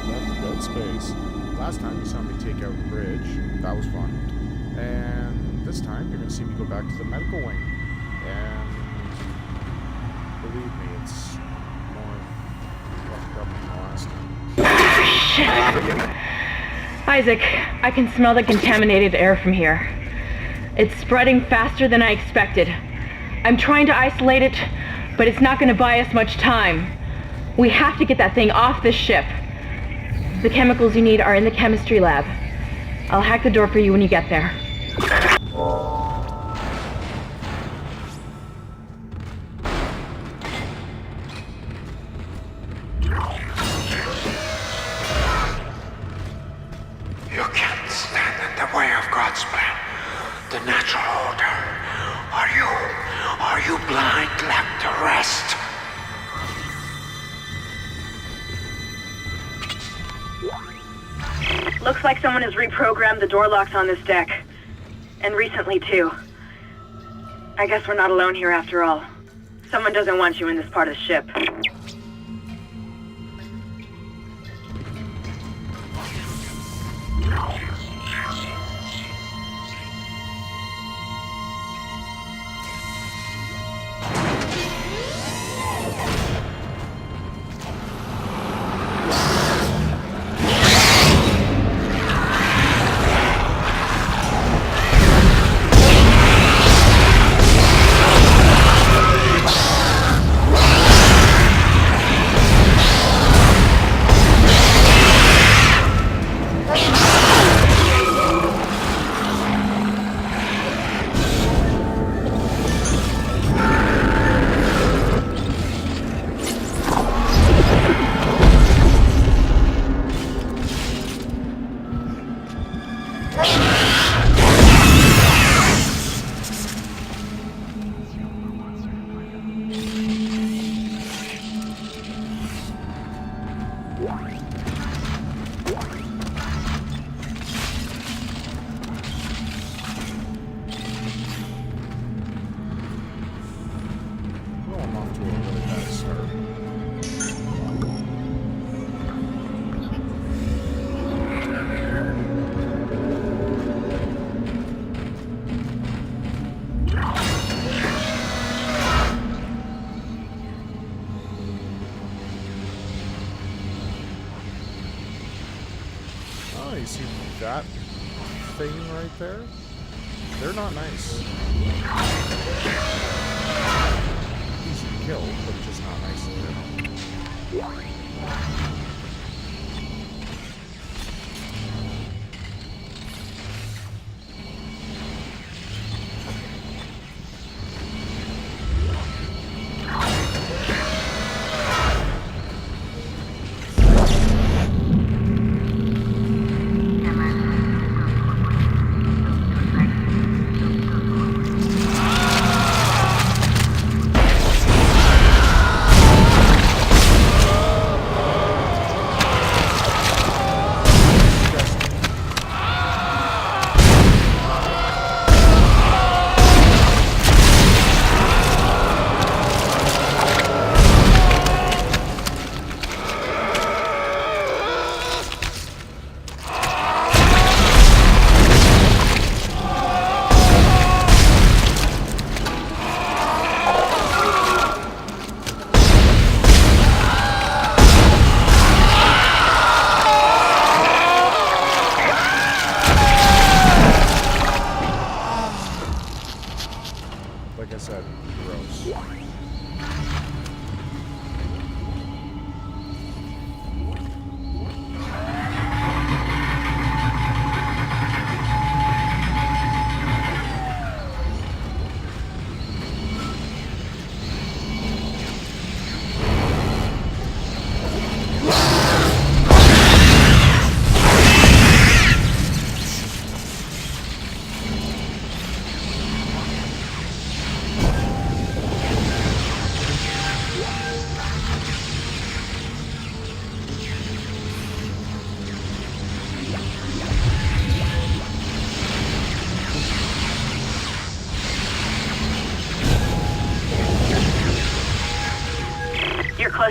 Left dead space. Last time you saw me take out the bridge. That was fun. And this time you're going to see me go back to the medical wing. And believe me, it's more fucked up than the last time. Shit! Isaac, I can smell the contaminated air from here. It's spreading faster than I expected. I'm trying to isolate it, but it's not going to buy us much time. We have to get that thing off this ship. The chemicals you need are in the chemistry lab. I'll hack the door for you when you get there. You can't stand in the way of God's plan, the natural order. Are you blind like the rest? Looks like someone has reprogrammed the door locks on this deck. And recently, too. I guess we're not alone here after all. Someone doesn't want you in this part of the ship. Well, I'm off to a really bad start. Oh, you see that thing right there? They're not nice. Easy to kill, but just not nice in general.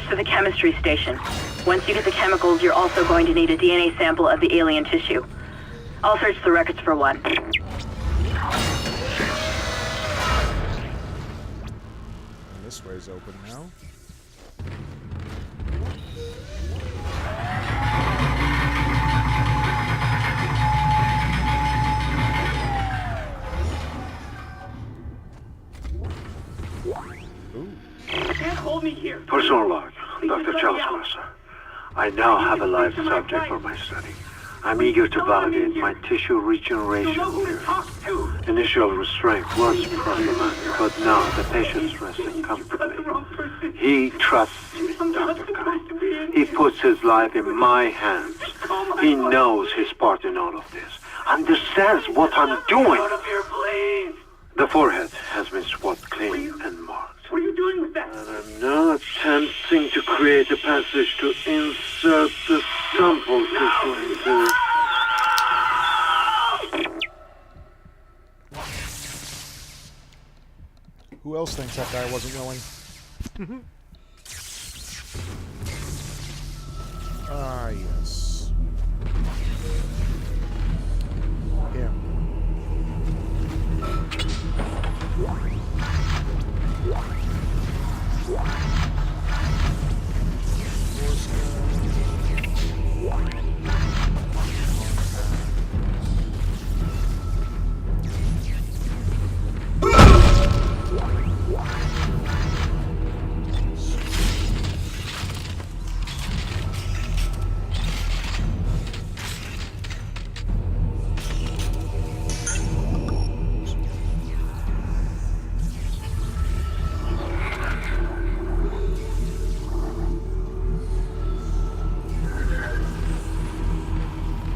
to the chemistry station. Once you get the chemicals, you're also going to need a DNA sample of the alien tissue. I'll search the records for one. And this way's open now. Personal log, Dr. Charles Mercer. I now have a live subject for my study. I'm eager to validate my tissue regeneration theory. Initial restraint was problematic, but now the patient's resting comfortably. He trusts me, Dr. Kai. He puts his life in my hands. He knows his part in all of this. Understands what I'm doing. The forehead has been swabbed clean and marked. What are you doing with that? And I'm now attempting to create a passage to insert the sample tissue into... Who else thinks that guy wasn't willing? Ah, yes. Him.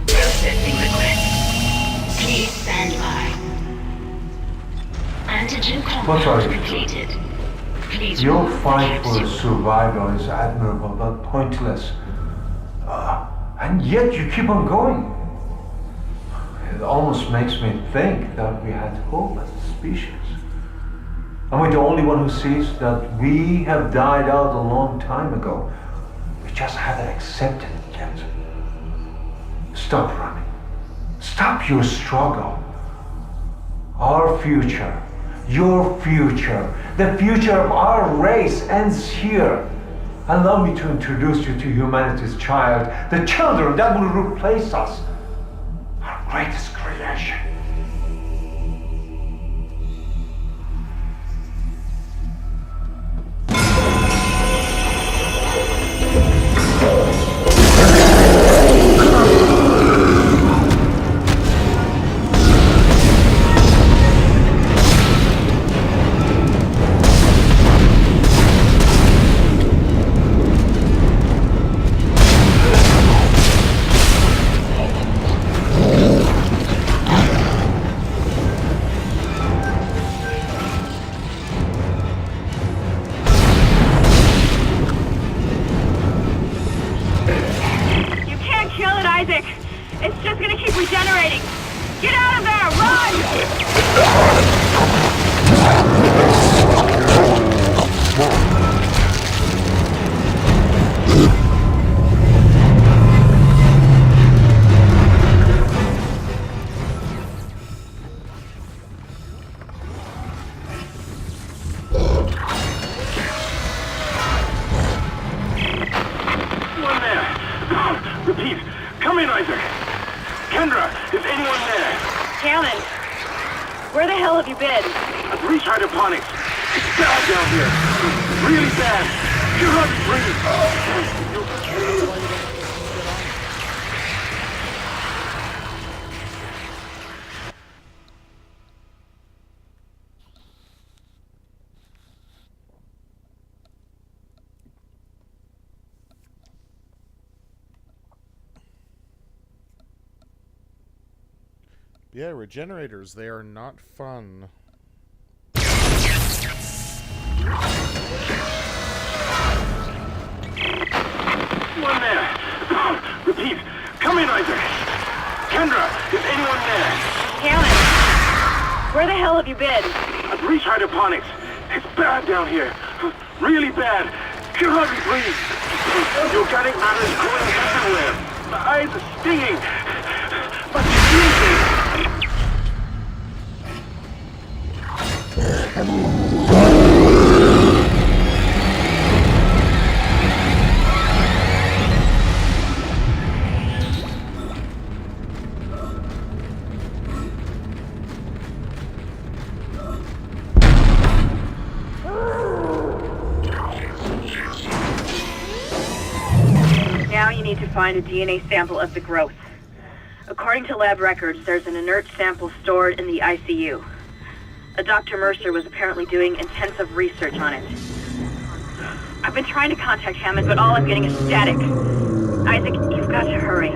Processing request. Please stand by. Antigen compound completed. Please Your remove fight the for capsule. survival is admirable but pointless. And yet you keep on going. It almost makes me think that we had hope as a species. Am I the only one who sees that we have died out a long time ago? We just haven't accepted it yet. Stop running. Stop your struggle. Our future, your future, the future of our race ends here. Allow me to introduce you to humanity's child, the children that will replace us, our greatest creation. It's just gonna keep regenerating. Get out of there! Run! Anyone there? Repeat. Come in, Isaac. Kendra, is anyone there? Talon, where the hell have you been? I've reached hydroponics. It's bad down here. Really bad. You're hard to breathe. Yeah, regenerators, they are not fun. Anyone there? Repeat. Come in, Isaac. Kendra, is anyone there? Talon, where the hell have you been? I've reached hydroponics. It's bad down here. Really bad. You're hardly breathing. You're getting matters going everywhere. My eyes are stinging. But Now you need to find a DNA sample of the growth. According to lab records, there's an inert sample stored in the ICU. Dr. Mercer was apparently doing intensive research on it. I've been trying to contact Hammond, but all I'm getting is static. Isaac, you've got to hurry.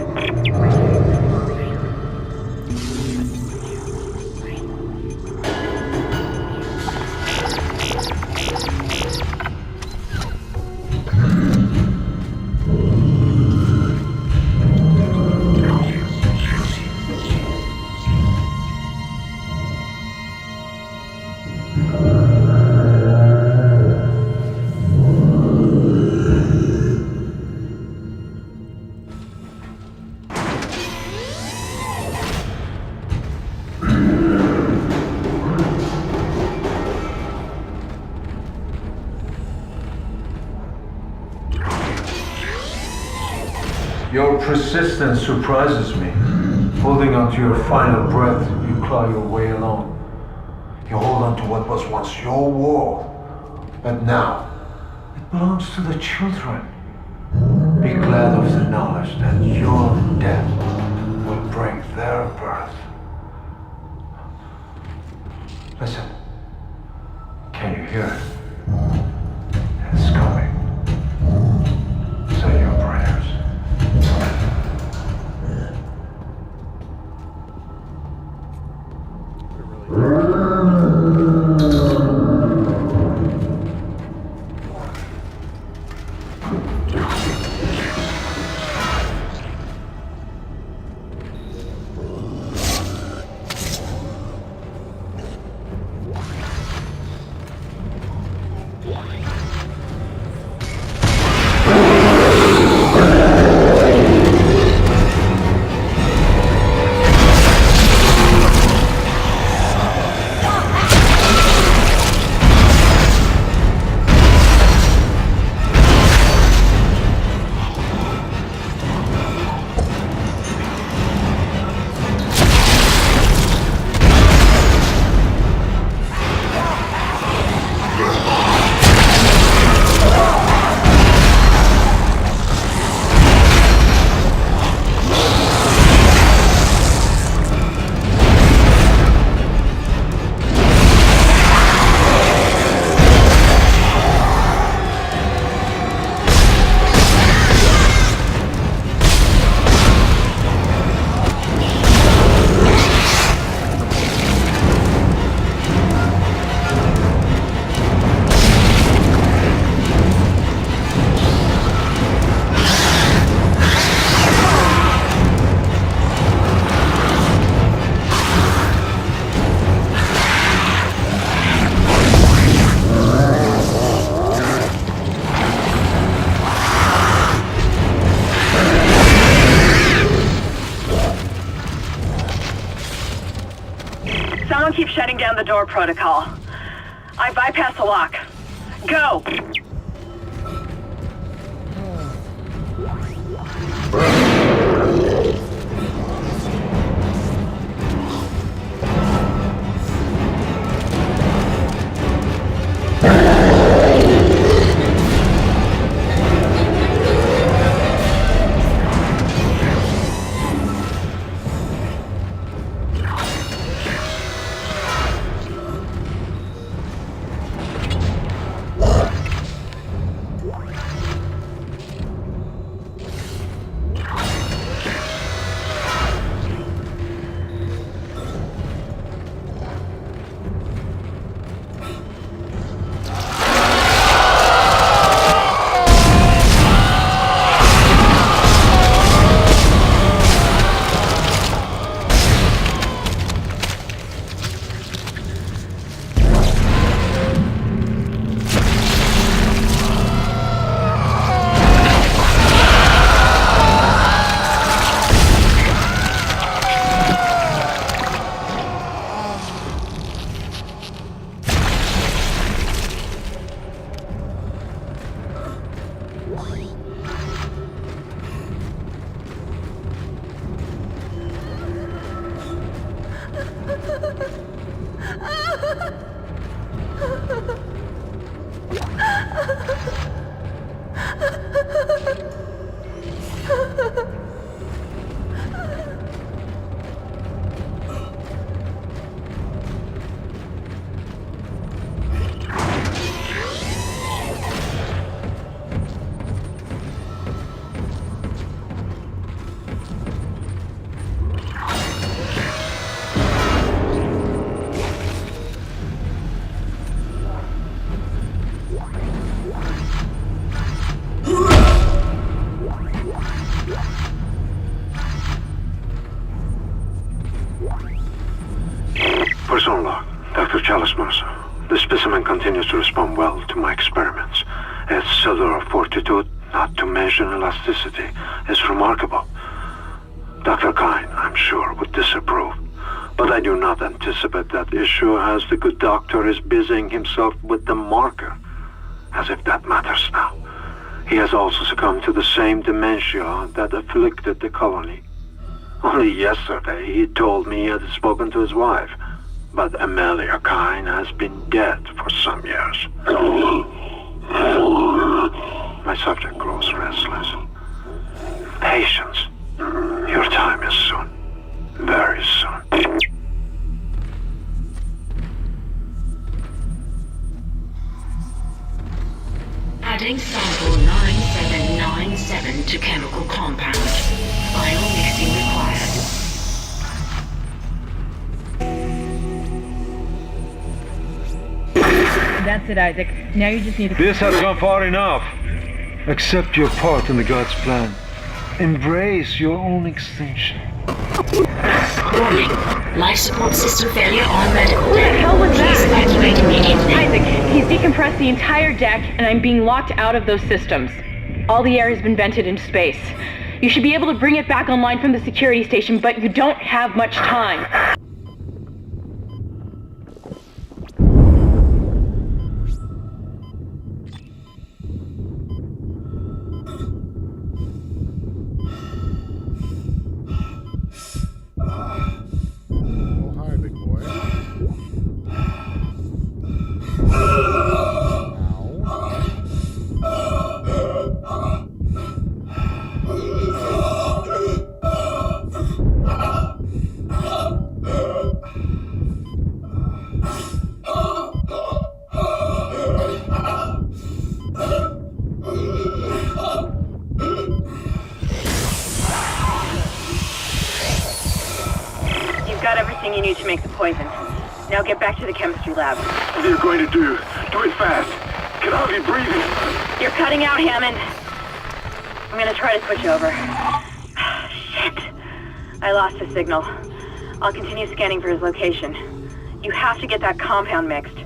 Your persistence surprises me. Holding on to your final breath, you claw your way along. You hold on to what was once your world, but now it belongs to the children. Be glad of the knowledge that your death will bring their birth. Listen, can you hear it? It's coming. Say your prayers. Someone keeps shutting down the door protocol. I bypass the lock. Go! continues to respond well to my experiments. Its cellular fortitude, not to mention elasticity, is remarkable. Dr. Kine, I'm sure, would disapprove. But I do not anticipate that issue, as the good doctor is busying himself with the marker. As if that matters now. He has also succumbed to the same dementia that afflicted the colony. Only yesterday he told me he had spoken to his wife. But Amelia Kine has been dead for some years. My subject grows restless. Patience. Your time is soon. Very soon. Adding sample 9797 to chemical compound. Final mixing required. That's it, Isaac. Now you just need to... This has gone far enough. Accept your part in the God's plan. Embrace your own extinction. Warning. Life support system failure on medical What the deck. hell was Please that? evacuate immediately. Isaac, he's decompressed the entire deck, and I'm being locked out of those systems. All the air has been vented into space. You should be able to bring it back online from the security station, but you don't have much time. Oh, hi, big boy. You've got everything you need to make the poison. Now get back to the chemistry lab. What are you going to do? Do it fast. Can hardly breathe. You're cutting out, Hammond. I'm gonna try to switch over. Shit. I lost his signal. I'll continue scanning for his location. You have to get that compound mixed.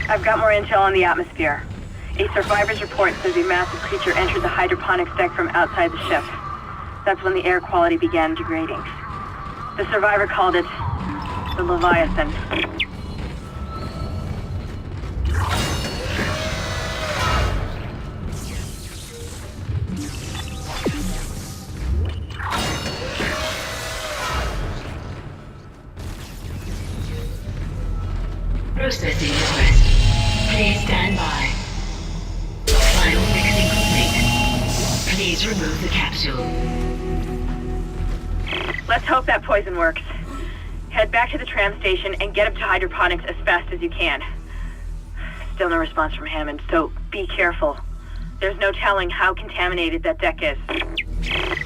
I've got more intel on the atmosphere. A survivor's report says a massive creature entered the hydroponics deck from outside the ship. That's when the air quality began degrading. The survivor called it the Leviathan. Processing request. Please stand by. Final mixing complete. Please remove the capsule. Let's hope that poison works. Head back to the tram station and get up to hydroponics as fast as you can. Still no response from Hammond, so be careful. There's no telling how contaminated that deck is.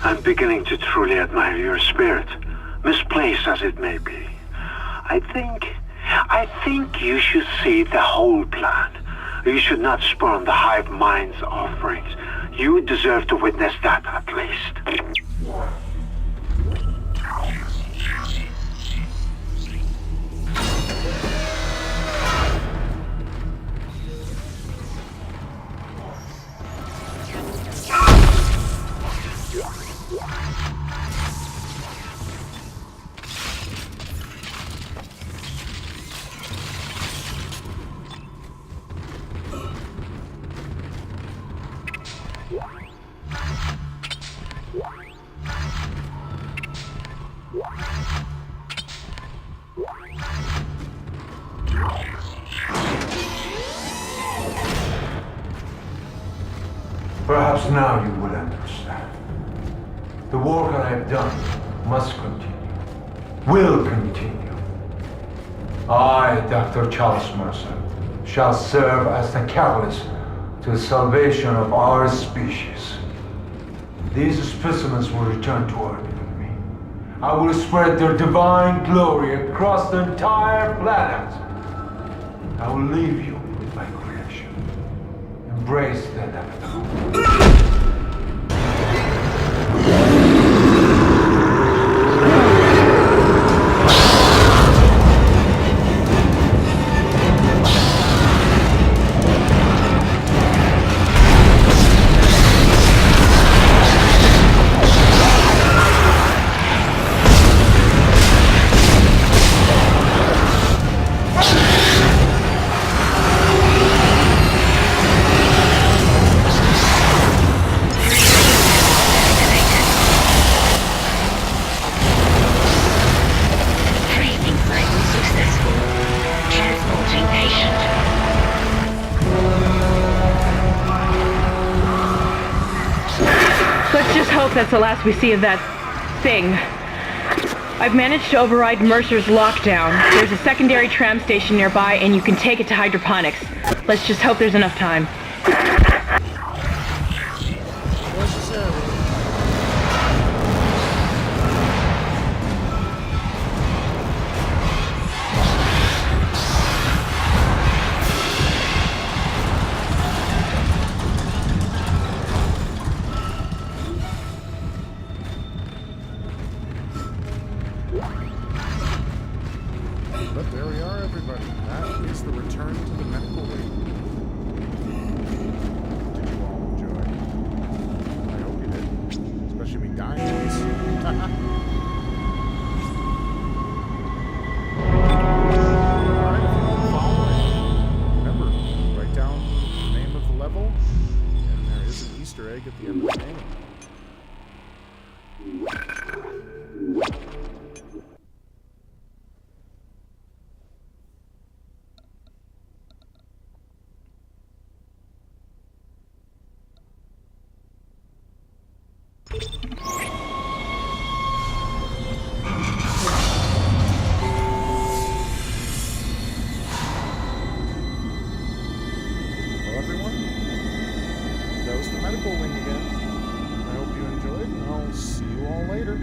I'm beginning to truly admire your spirit, misplaced as it may be. I think you should see the whole plan. You should not spurn the hive mind's offerings. You deserve to witness that at least. Perhaps now you will understand. The work I have done must continue. Will continue. I, Dr. Charles Mercer, shall serve as the catalyst to the salvation of our species. These specimens will return to Earth with me. I will spread their divine glory across the entire planet. I will leave you with my creation. Embrace the inevitable. That's the last we see of that thing. I've managed to override Mercer's lockdown. There's a secondary tram station nearby, and you can take it to hydroponics. Let's just hope there's enough time. But there we are, everybody. That is the return to the medical wing. Did you all enjoy? I hope you did. Especially me dying once. Alright, if you want to follow it, remember, write down the name of the level, and there is an Easter egg at the end of the name. Well, everyone, that was the medical wing again. I hope you enjoyed, and I'll see you all later.